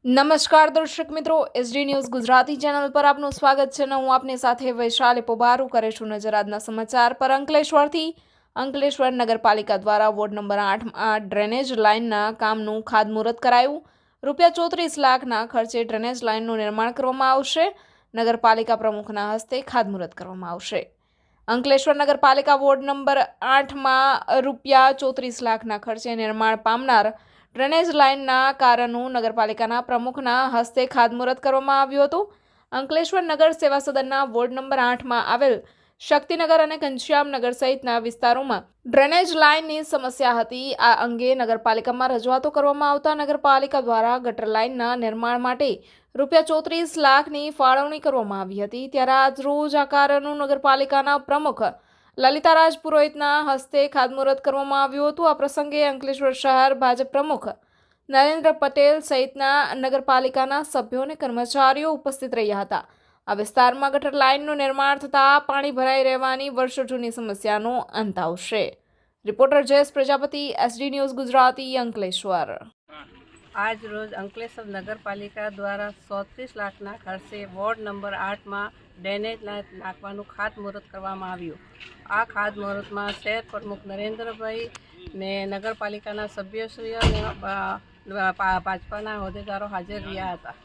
નમસ્કાર દર્શક મિત્રો, એસડી ન્યૂઝ ગુજરાતી ચેનલ પર આપનું સ્વાગત છે. હું આપની સાથે વૈશાલી પોબારુ કરીશું નજર આજના સમાચાર પર. અંકલેશ્વર નગરપાલિકા દ્વારા વોર્ડ નંબર 8માં ડ્રેનેજ લાઇનના કામનું ખાતમુહૂર્ત કરાયું. ₹34 લાખના ખર્ચે ડ્રેનેજ લાઇનનું નિર્માણ કરવામાં આવશે. નગરપાલિકા પ્રમુખના હસ્તે ખાતમુહૂર્ત કરવામાં આવશે. અંકલેશ્વર નગરપાલિકા વોર્ડ નંબર 8માં ₹34 લાખના ખર્ચે નિર્માણ પામનાર ડ્રેનેજ લાઇનના કાર્યનું નગરપાલિકાના પ્રમુખના હસ્તે ખાતમુહૂર્ત કરવામાં આવ્યું હતું. અંકલેશ્વર નગર સેવા સદનના વોર્ડ નંબર 8માં આવેલ શક્તિનગર અને ઘનશ્યામનગર સહિતના વિસ્તારોમાં ડ્રેનેજ લાઇનની સમસ્યા હતી. આ અંગે નગરપાલિકામાં રજૂઆતો કરવામાં આવતા નગરપાલિકા દ્વારા ગટર લાઇનના નિર્માણ માટે ₹34 લાખની ફાળવણી કરવામાં આવી હતી. ત્યારે આજરોજ આ કાર્યનું નગરપાલિકાના પ્રમુખ લલિતારાજ પુરોહિતના હસ્તે ખાતમુહૂર્ત કરવામાં આવ્યું હતું. આ પ્રસંગે અંકલેશ્વર શહેર ભાજપ પ્રમુખ નરેન્દ્ર પટેલ સહિતના નગરપાલિકાના સભ્યો અને કર્મચારીઓ ઉપસ્થિત રહ્યા હતા. આ વિસ્તારમાં ગટર લાઇનનું નિર્માણ થતાં પાણી ભરાઈ રહેવાની વર્ષો જૂની સમસ્યાનો અંત આવશે. Reporter Jayesh Prajapati, SD news Gujarati, Ankleshwar. આજ રોજ અંકલેશ્વર નગરપાલિકા દ્વારા 34 લાખના ખર્ચે વોર્ડ નંબર 8માં ડ્રેનેજ લાઇન નાખવાનું ખાતમુહૂર્ત કરવામાં આવ્યું. આ ખાતમુહૂર્તમાં શહેર પ્રમુખ નરેન્દ્રભાઈ ને નગરપાલિકાના સભ્યશ્રીઓ અને ભાજપાના હોદ્દેદારો હાજર રહ્યા હતા.